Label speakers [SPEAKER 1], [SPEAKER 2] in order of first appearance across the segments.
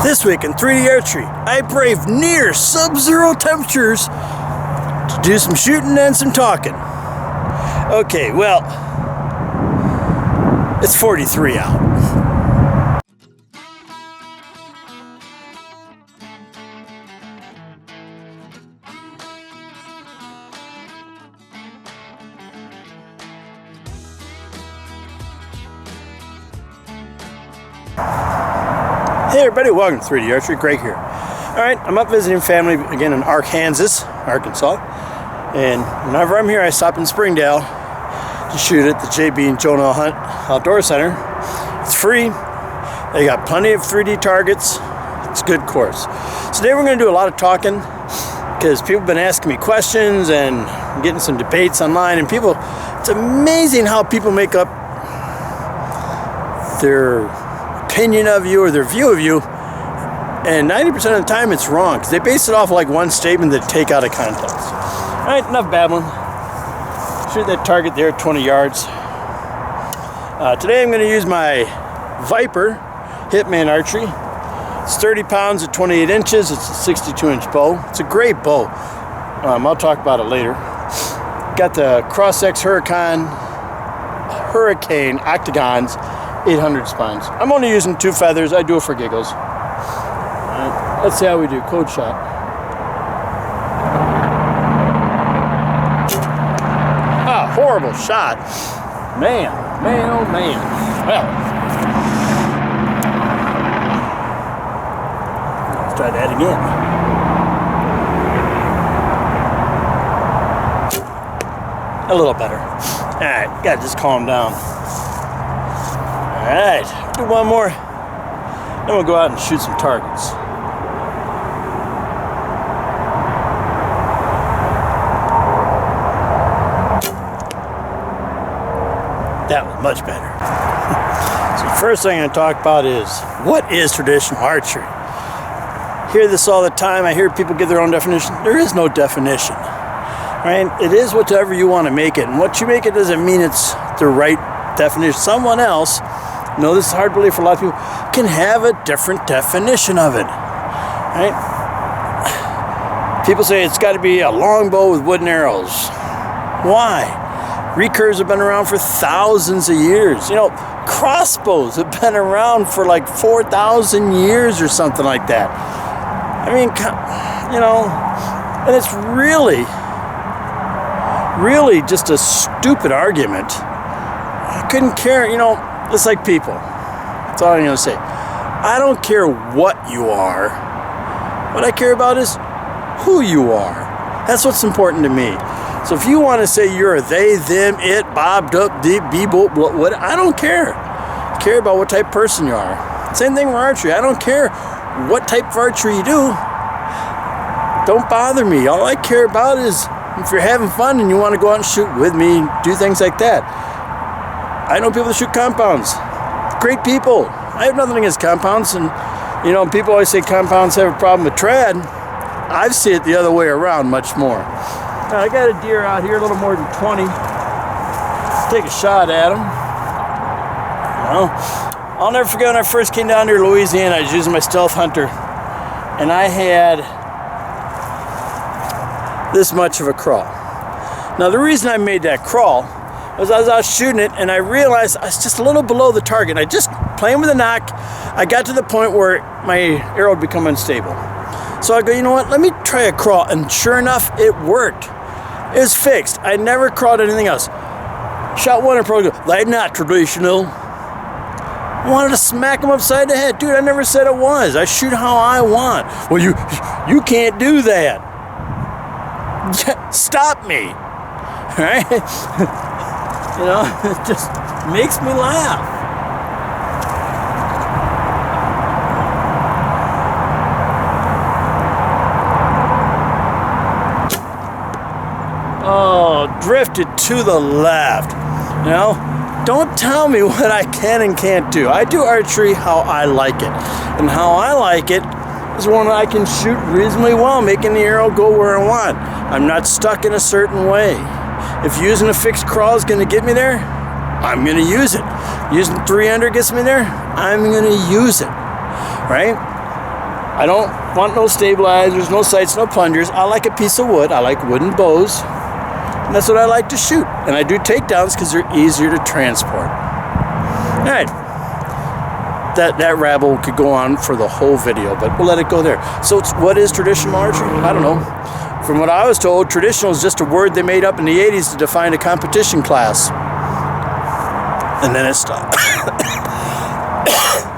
[SPEAKER 1] This week in 3D Archery, I braved near sub-zero temperatures to do some shooting and some talking. Okay, well, it's 43 out. Hey everybody, welcome to 3D Archery, Greg here. Alright, I'm up visiting family again in Arkansas, Arkansas. And whenever I'm here, I stop in Springdale to shoot at the JB and Jonah Hunt Outdoor Center. It's free. They got plenty of 3D targets. It's a good course. So today we're going to do a lot of talking because people have been asking me questions and getting some debates online. And people, it's amazing how people make up their opinion of you or their view of you, and 90% of the time it's wrong because they base it off like one statement that take out of context. All right, enough babbling. Shoot that target there at 20 yards. Today I'm going to use my Viper Hitman Archery. It's 30 pounds at 28 inches. It's a 62-inch bow. It's a great bow. I'll talk about it later. Got the Cross-X Hurricane Octagons 800 spines. I'm only using 2 feathers. I do it for giggles. Alright, let's see how we do. Code shot. Ah, horrible shot. Man, oh man. Well, let's try that again. A little better. Alright, gotta just calm down. Alright, do one more, then we'll go out and shoot some targets. That was much better. So the first thing I'm going to talk about is, what is traditional archery? I hear this all the time. I hear people give their own definition. There is no definition. Right? It is whatever you want to make it. And what you make it doesn't mean it's the right definition. Someone else, this is hard to believe for a lot of people, can have a different definition of it. Right? People say it's got to be a longbow with wooden arrows. Why? Recurves have been around for thousands of years. Crossbows have been around for like 4,000 years or something like that. I mean, and it's really just a stupid argument. I couldn't care, it's like people. That's all I'm going to say. I don't care what you are. What I care about is who you are. That's what's important to me. So if you want to say you're a they, them, it, bob, duck, deep, beebo, what, I don't care. I care about what type of person you are. Same thing with archery. I don't care what type of archery you do. Don't bother me. All I care about is if you're having fun and you want to go out and shoot with me, do things like that. I know people that shoot compounds. Great people. I have nothing against compounds. And, people always say compounds have a problem with trad. I see it the other way around much more. Now, I got a deer out here, a little more than 20. Let's take a shot at him. I'll never forget when I first came down here to Louisiana. I was using my stealth hunter. And I had this much of a crawl. Now, the reason I made that crawl was I was out shooting it and I realized I was just a little below the target. I just playing with a nock. I got to the point where my arrow would become unstable. So I go, you know what? Let me try a crawl. And sure enough, it worked. It was fixed. I never crawled anything else. Shot one and probably go, that's not traditional. I wanted to smack him upside the head. Dude, I never said it was. I shoot how I want. Well, you can't do that. Stop me. All right? It just makes me laugh. Oh, drifted to the left. Don't tell me what I can and can't do. I do archery how I like it. And how I like it is one I can shoot reasonably well, making the arrow go where I want. I'm not stuck in a certain way. If using a fixed crawl is going to get me there, I'm going to use it. Using 300 gets me there, I'm going to use it, right? I don't want no stabilizers, no sights, no plungers. I like a piece of wood. I like wooden bows. And that's what I like to shoot. And I do takedowns because they're easier to transport. All right. That rabble could go on for the whole video, but we'll let it go there. So what is traditional archery? I don't know. From what I was told, traditional is just a word they made up in the 80s to define a competition class. And then it stuck.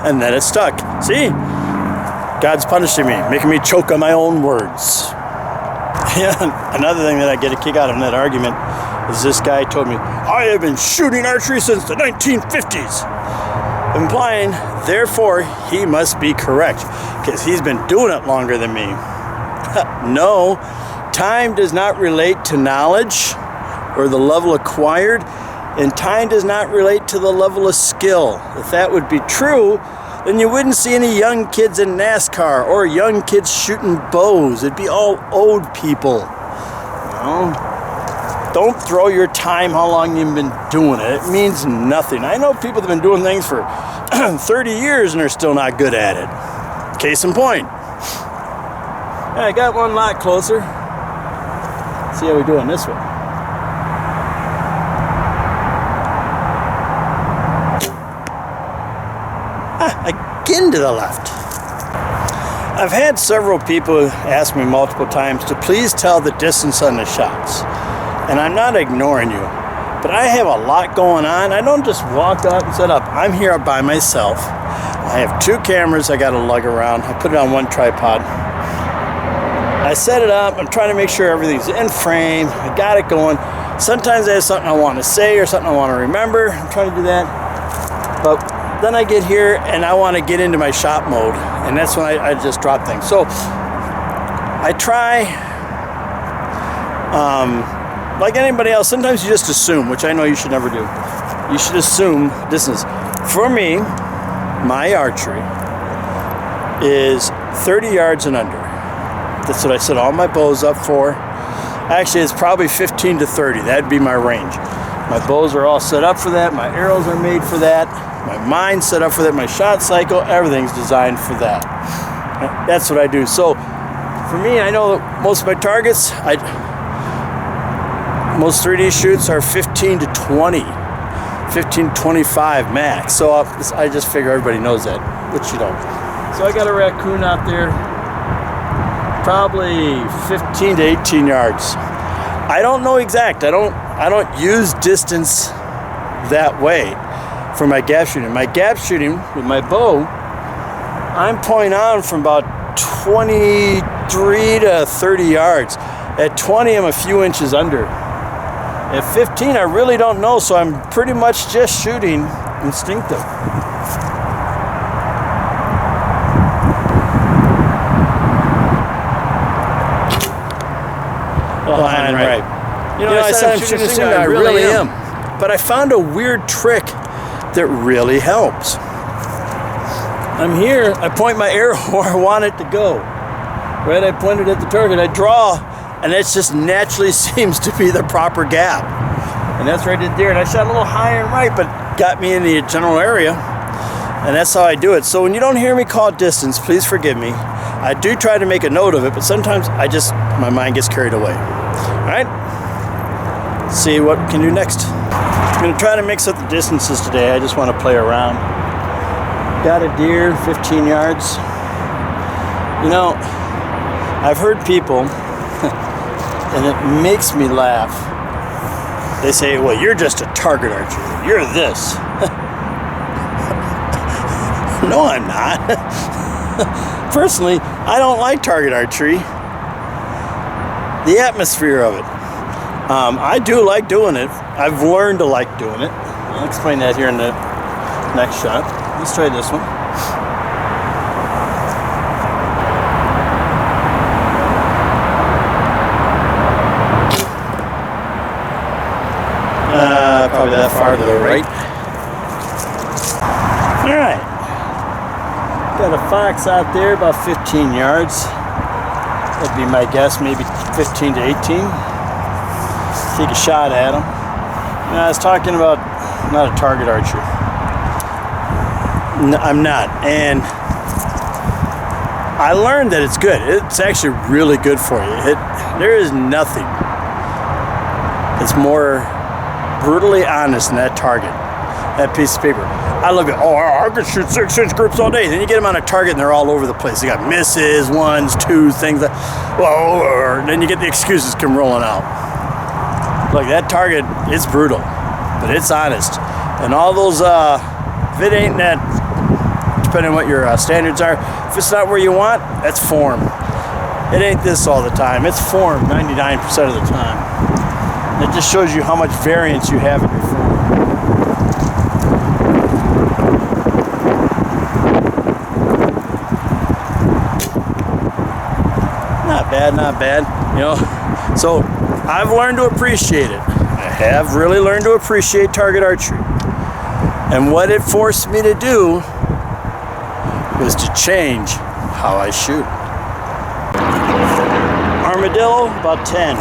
[SPEAKER 1] And then it stuck. See? God's punishing me, making me choke on my own words. Yeah, another thing that I get a kick out of in that argument is this guy told me, I have been shooting archery since the 1950s. Implying, therefore, he must be correct, because he's been doing it longer than me. No, time does not relate to knowledge or the level acquired, and time does not relate to the level of skill. If that would be true, then you wouldn't see any young kids in NASCAR or young kids shooting bows. It'd be all old people. You know? Don't throw your time how long you've been doing it. It means nothing. I know people that have been doing things for 30 years and they're still not good at it. Case in point. Yeah, I got one lot closer. See how we do on this one. Again to the left. I've had several people ask me multiple times to please tell the distance on the shots. And I'm not ignoring you, but I have a lot going on. I don't just walk up and set up. I'm here by myself. I have 2 cameras I got to lug around. I put it on one tripod. I set it up. I'm trying to make sure everything's in frame. I got it going. Sometimes I have something I want to say or something I want to remember. I'm trying to do that. But then I get here and I want to get into my shot mode, and that's when I just drop things. So I try, like anybody else, sometimes you just assume, which I know you should never do. You should assume distance. For me, my archery is 30 yards and under. That's what I set all my bows up for. Actually, it's probably 15 to 30. That'd be my range. My bows are all set up for that. My arrows are made for that. My mind's set up for that. My shot cycle, everything's designed for that. That's what I do. So for me, I know that most of my targets, most 3D shoots are 15 to 20, 15 to 25 max. So I just figure everybody knows that, which you don't. So I got a raccoon out there, probably 15 to 18 yards. I don't know exact. I don't use distance that way for my gap shooting. My gap shooting with my bow, I'm pulling on from about 23 to 30 yards. At 20, I'm a few inches under. At 15, I really don't know, so I'm pretty much just shooting instinctive. Behind right. You know, I said I'm shooting instinctive, I really am. But I found a weird trick that really helps. I'm here, I point my arrow where I want it to go. Right, I point it at the target, I draw, and it just naturally seems to be the proper gap. And that's right there, and I shot a little higher and right, but got me in the general area. And that's how I do it. So when you don't hear me call distance, please forgive me. I do try to make a note of it, but sometimes my mind gets carried away. All right, see what we can do next. I'm going to try to mix up the distances today. I just want to play around. Got a deer, 15 yards. You know, I've heard people, and it makes me laugh. They say, well, you're just a target archer. You're this. No, I'm not. Personally, I don't like target archery. The atmosphere of it. I do like doing it. I've learned to like doing it. I'll explain that here in the next shot. Let's try this one. Probably that far to the right. All right. Got a fox out there about 15 yards. That'd be my guess, maybe 15 to 18. Take a shot at him. And I was talking about not a target archer. No, I'm not. And I learned that it's good. It's actually really good for you. There is nothing that's more brutally honest than that target, that piece of paper. I look at, oh, I could shoot 6-inch groups all day. Then you get them on a target and they're all over the place. They got misses, ones, twos, things like, whoa, and then you get the excuses come rolling out. Look, that target, it's brutal, but it's honest. And all those, if it ain't that, depending on what your standards are, if it's not where you want, that's form. It ain't this all the time. It's form 99% of the time. It just shows you how much variance you have in your form. Not bad, not bad. You know, so I've learned to appreciate it. I have really learned to appreciate target archery. And what it forced me to do was to change how I shoot. Armadillo, about 10.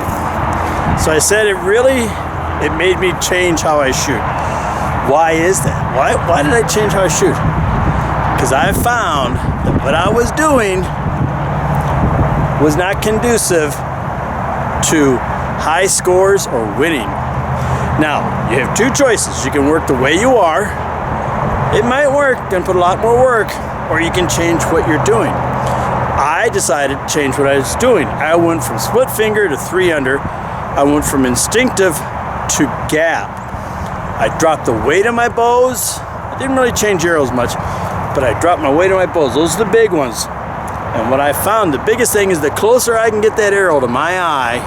[SPEAKER 1] So I said it made me change how I shoot. Why is that? Why did I change how I shoot? Because I found that what I was doing was not conducive to high scores or winning. Now, you have two choices. You can work the way you are. It might work, then put a lot more work, or you can change what you're doing. I decided to change what I was doing. I went from split finger to 3-under. I went from instinctive to gap. I dropped the weight of my bows. I didn't really change arrows much, but I dropped my weight of my bows. Those are the big ones. And what I found, the biggest thing is the closer I can get that arrow to my eye,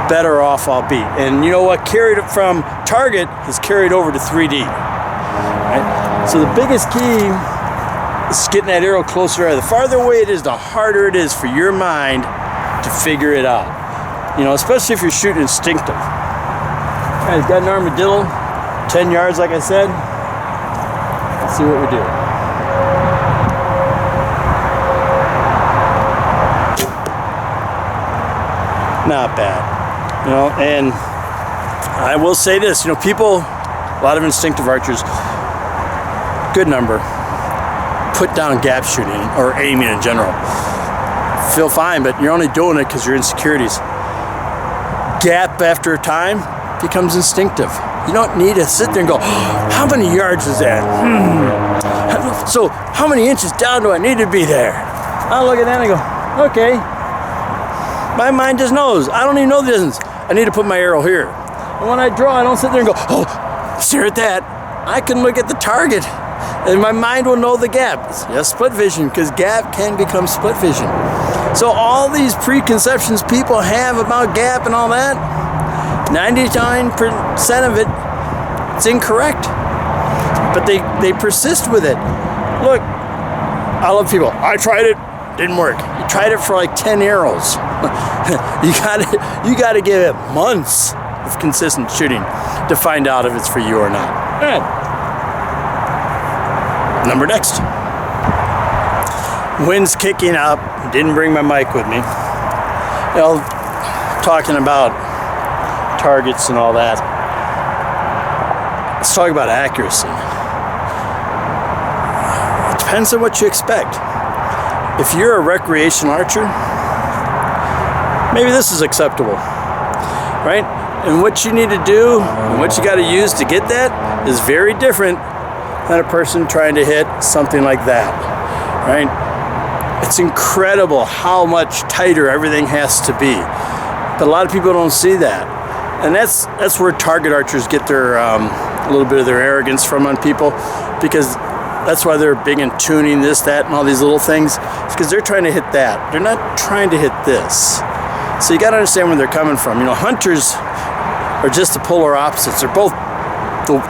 [SPEAKER 1] better off I'll be. And you know what carried it from target is carried over to 3D. Right? So the biggest key is getting that arrow closer. The farther away it is, the harder it is for your mind to figure it out. You know, especially if you're shooting instinctive. All right, got an armadillo, 10 yards like I said. Let's see what we do. Not bad, you know, and I will say this, you know, people, a lot of instinctive archers, good number, put down gap shooting or aiming in general. Feel fine, but you're only doing it because your insecurities. Gap after time becomes instinctive. You don't need to sit there and go, how many yards is that? So how many inches down do I need to be there? I look at that and I go, okay. My mind just knows. I don't even know the distance. I need to put my arrow here. And when I draw, I don't sit there and go, oh, stare at that. I can look at the target and my mind will know the gap. Yes, split vision, because gap can become split vision. So all these preconceptions people have about gap and all that, 99% of it, it's incorrect. But they persist with it. Look, I love people. I tried it, didn't work. You tried it for like 10 arrows. you gotta give it months of consistent shooting to find out if it's for you or not. All right. Number next. Wind's kicking up. Didn't bring my mic with me. You know, talking about targets and all that. Let's talk about accuracy. It depends on what you expect. If you're a recreational archer, maybe this is acceptable, right? And what you need to do and what you got to use to get that is very different than a person trying to hit something like that, right? It's incredible how much tighter everything has to be. But a lot of people don't see that. And that's where target archers get their a little bit of their arrogance from on people, because that's why they're big in tuning this, that, and all these little things. It's because they're trying to hit that. They're not trying to hit this. So you got to understand where they're coming from. You know, hunters are just the polar opposites. They're both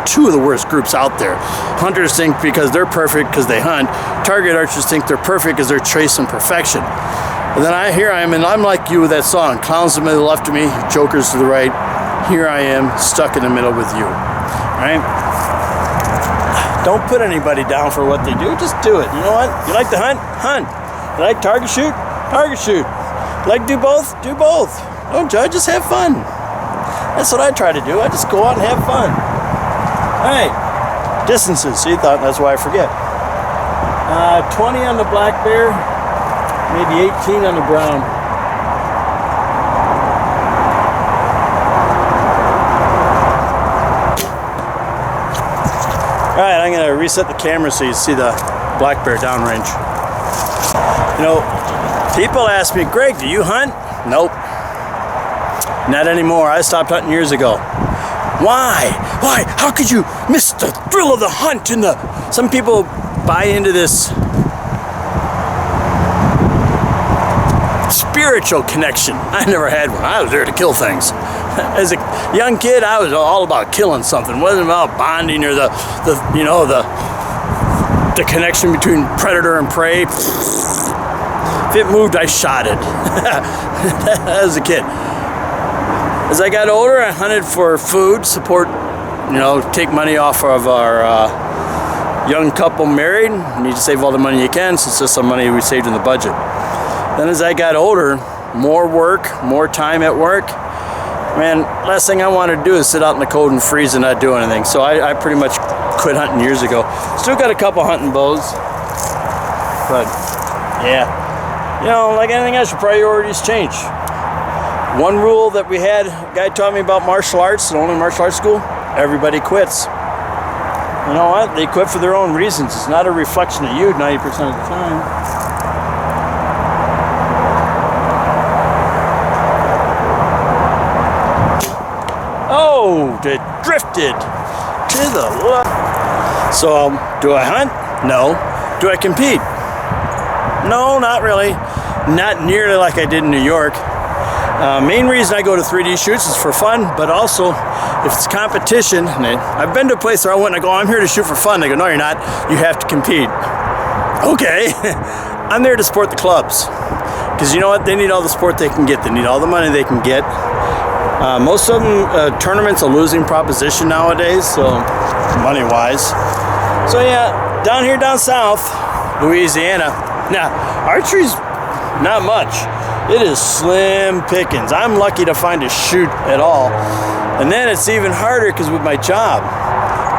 [SPEAKER 1] two of the worst groups out there. Hunters think because they're perfect because they hunt. Target archers think they're perfect because they're chasing perfection. And then here I am, and I'm like you with that song. Clowns to the left of me, jokers to the right. Here I am, stuck in the middle with you. Right? Don't put anybody down for what they do. Just do it. You know what? You like to hunt? Hunt. You like target shoot? Target shoot. You like to do both? Do both. Don't judge. Just have fun. That's what I try to do. I just go out and have fun. All right. Distances. See, that's why I forget. 20 on the black bear, maybe 18 on the brown. All right, I'm gonna reset the camera so you see the black bear downrange. You know, people ask me, Greg, do you hunt? Nope, not anymore. I stopped hunting years ago. Why? Why? How could you miss the thrill of the hunt and the... Some people buy into this spiritual connection. I never had one. I was there to kill things. As a young kid, I was all about killing something. It wasn't about bonding or the connection between predator and prey. If it moved, I shot it. As a kid. As I got older, I hunted for food, support, take money off of our young couple married. You need to save all the money you can, so it's just some money we saved in the budget. Then as I got older, more work, more time at work. Man, last thing I wanted to do is sit out in the cold and freeze and not do anything. So I pretty much quit hunting years ago. Still got a couple hunting bows. But, yeah. Like anything else, your priorities change. One rule that we had, a guy taught me about martial arts, the only martial arts school, everybody quits. You know what? They quit for their own reasons. It's not a reflection of you 90% of the time. Oh, it drifted to the left. So, do I hunt? No. Do I compete? No, not really. Not nearly like I did in New York. Main reason I go to 3D shoots is for fun, but also if it's competition. I've been to a place where I went and I go, I'm here to shoot for fun. They go, no, you're not. You have to compete. Okay. I'm there to support the clubs. Because you know what? They need all the support they can get. They need all the money they can get. Most of them, tournaments a losing proposition nowadays, so money-wise. So yeah, down south, Louisiana. Now, archery's not much. It is slim pickings. I'm lucky to find a shoot at all. And then it's even harder because with my job.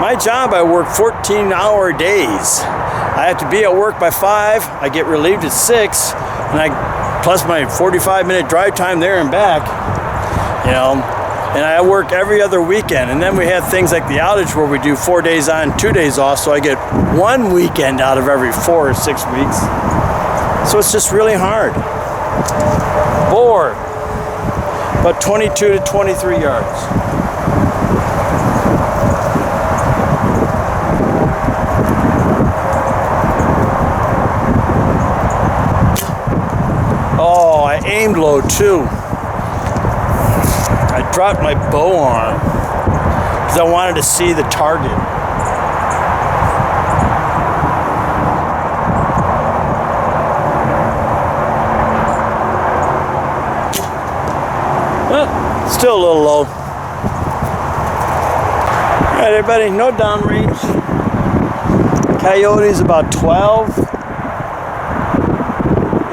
[SPEAKER 1] My job, I work 14-hour days. I have to be at work by 5. I get relieved at 6. And plus my 45-minute drive time there and back. And I work every other weekend. And then we have things like the outage where we do 4 days on, 2 days off. So I get 1 weekend out of every 4 or 6 weeks. So it's just really hard. Boar, about 22 to 23 yards. Oh, I aimed low too. I dropped my bow arm because I wanted to see the target. Still a little low. All right, everybody, no downrange. Coyote's about 12.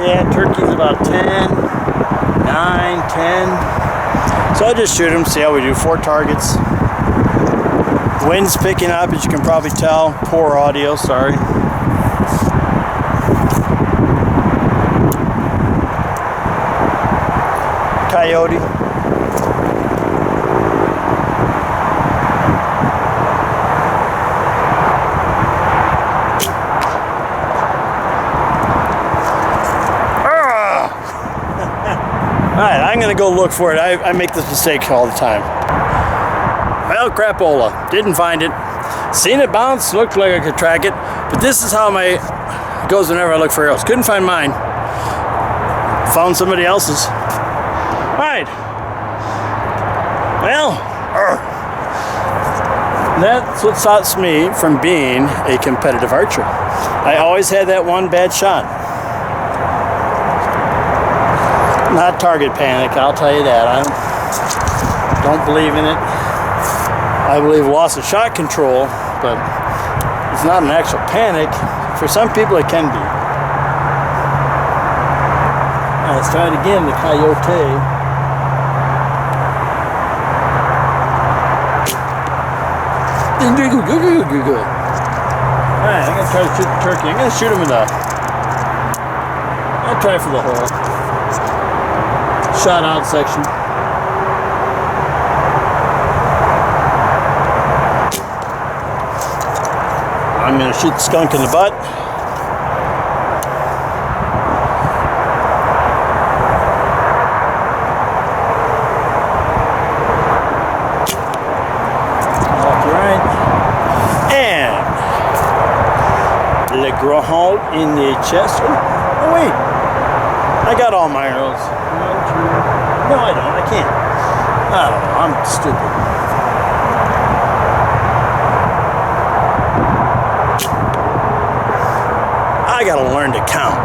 [SPEAKER 1] Yeah, turkey's about 10, 9, 10. So I just shoot them, see how we do. 4 targets. Wind's picking up, as you can probably tell. Poor audio, sorry. Coyote. Alright, I'm going to go look for it. I make this mistake all the time. Well, crapola. Didn't find it. Seen it bounce, looked like I could track it. But this is how it goes whenever I look for arrows. Couldn't find mine. Found somebody else's. Alright. Well, that's what stops me from being a competitive archer. I always had that one bad shot. Not target panic, I'll tell you that. I don't believe in it. I believe loss of shot control, but it's not an actual panic. For some people, it can be. Now, let's try it again, the coyote. Good. Alright, I'm going to try to shoot the turkey. I'm going to shoot him in the I'll try for the hole. Shot out section. I'm going to shoot the skunk in the butt. Grand in the chest. Oh wait, I got all my arrows. 1, 2. No, I don't. I can't. I don't know. I'm stupid. I gotta learn to count.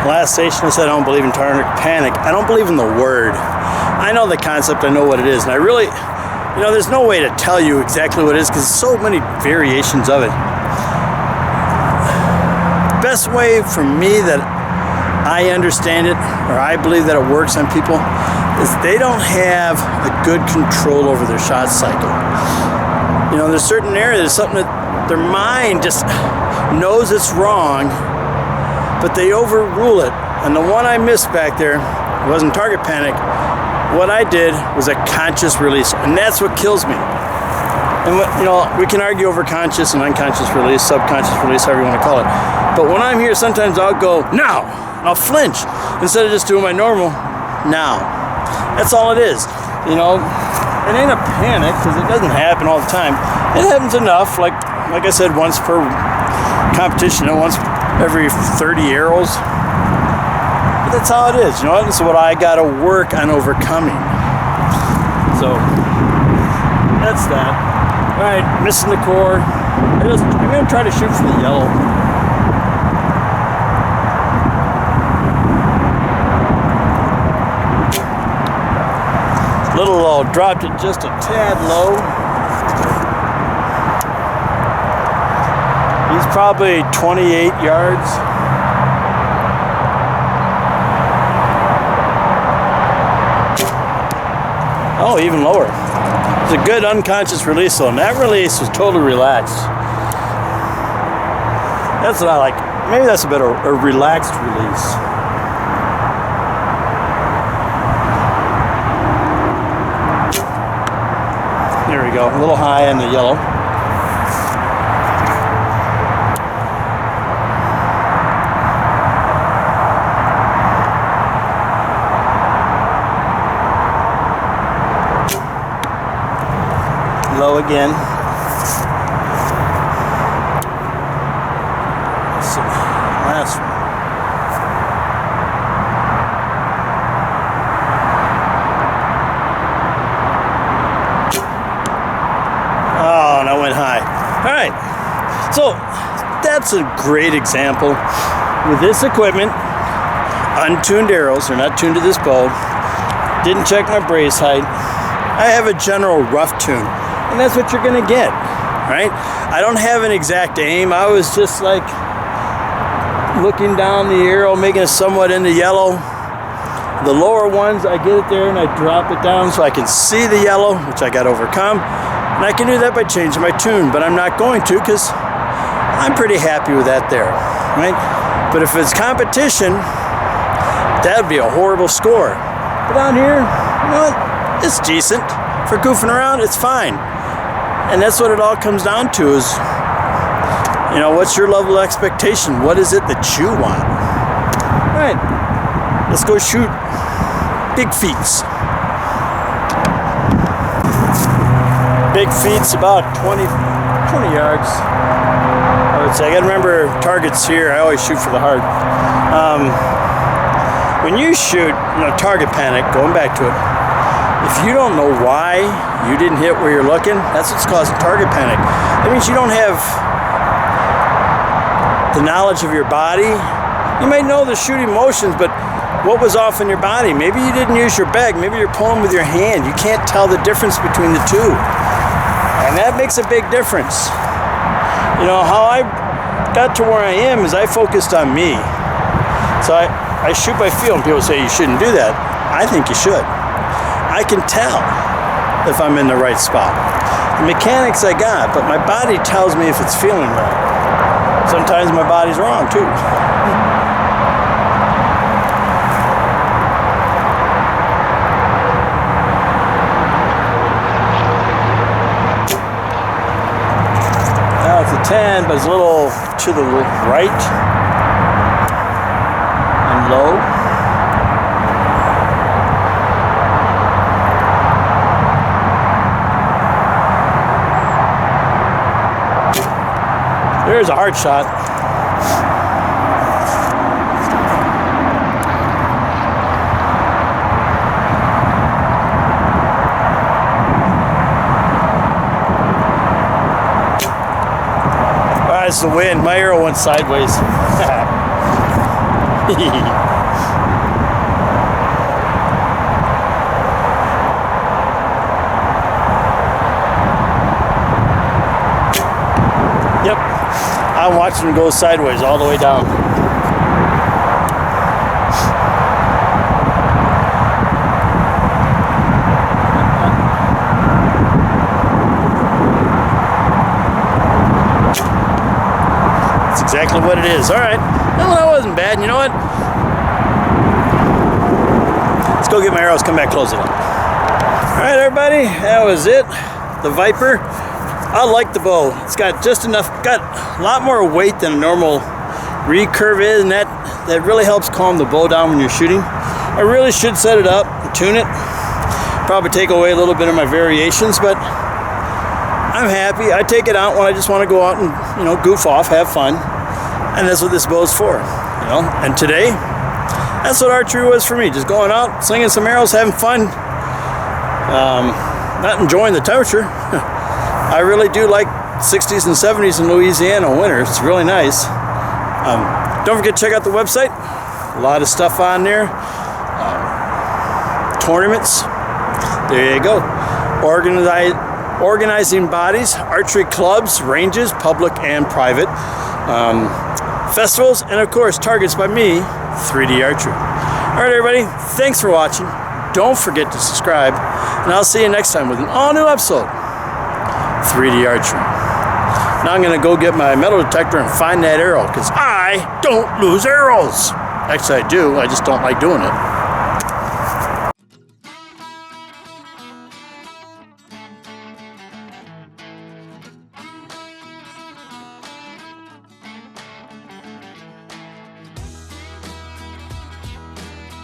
[SPEAKER 1] Last station I said I don't believe in target panic. I don't believe in the word. I know the concept. I know what it is, and I really. You know, there's no way to tell you exactly what it is because there's so many variations of it. Best way for me that I understand it, or I believe that it works on people, is they don't have a good control over their shot cycle. You know, there's certain areas, something that their mind just knows it's wrong, but they overrule it. And the one I missed back there wasn't target panic. What I did was a conscious release, and that's what kills me. And you know, we can argue over conscious and unconscious release, subconscious release, however you want to call it. But when I'm here, sometimes I'll go now, and I'll flinch instead of just doing my normal now. That's all it is. You know, it ain't a panic because it doesn't happen all the time. It happens enough, like I said, once per competition, and once every 30 arrows. That's how it is, you know. This is what I gotta work on overcoming. So that's that. All right, missing the core. I'm gonna try to shoot for the yellow. Little low, dropped it just a tad low. He's probably 28 yards. Oh, even lower. It's a good unconscious release though, and that release was totally relaxed. That's what I like. Maybe that's a better, a relaxed release. There we go, a little high on the yellow. Low again. So, last one. Oh, and I went high. All right. So that's a great example. With this equipment, untuned arrows, they're not tuned to this bow. Didn't check my brace height. I have a general rough tune. And that's what you're gonna get, right? I don't have an exact aim. I was just like looking down the arrow, making it somewhat into yellow. The lower ones, I get it there and I drop it down so I can see the yellow, which I got to overcome. And I can do that by changing my tune, but I'm not going to because I'm pretty happy with that there, right? But if it's competition, that'd be a horrible score. But down here, you know what? It's decent. For goofing around, it's fine. And that's what it all comes down to is, you know, what's your level of expectation? What is it that you want? All right, let's go shoot big feats. Big feats about 20 yards. I would say. I gotta remember targets here. I always shoot for the heart. When you shoot, you know, target panic, going back to it, if you don't know why you didn't hit where you're looking, that's what's causing target panic. That means you don't have the knowledge of your body. You may know the shooting motions, but what was off in your body? Maybe you didn't use your bag. Maybe you're pulling with your hand. You can't tell the difference between the two. And that makes a big difference. You know, how I got to where I am is I focused on me. So I shoot by feel, and people say you shouldn't do that. I think you should. I can tell if I'm in the right spot. The mechanics I got, but my body tells me if it's feeling right. Sometimes my body's wrong too. Now it's a 10, but it's a little to the right and low. There's a hard shot. It's the wind. My arrow went sideways. Yep. I'm watching him go sideways all the way down. That's exactly what it is. All right. Well, that wasn't bad. You know what? Let's go get my arrows, come back, close it up. All right, everybody. That was it. The Viper. I like the bow. It's got just enough, got a lot more weight than a normal recurve is, and that really helps calm the bow down when you're shooting. I really should set it up and tune it. Probably take away a little bit of my variations, but I'm happy. I take it out when I just want to go out and, you know, goof off, have fun. And that's what this bow is for, you know. And today, that's what archery was for me. Just going out, slinging some arrows, having fun. Not enjoying the temperature. I really do like 60s and 70s in Louisiana winter. It's really nice. Don't forget to check out the website. A lot of stuff on there. Tournaments. There you go. Organizing bodies, archery clubs, ranges, public and private. Festivals, and of course, targets by me, 3D Archery. All right, everybody. Thanks for watching. Don't forget to subscribe. And I'll see you next time with an all-new episode. 3D Archery. Now I'm going to go get my metal detector and find that arrow, because I don't lose arrows. Actually, I do. I just don't like doing it.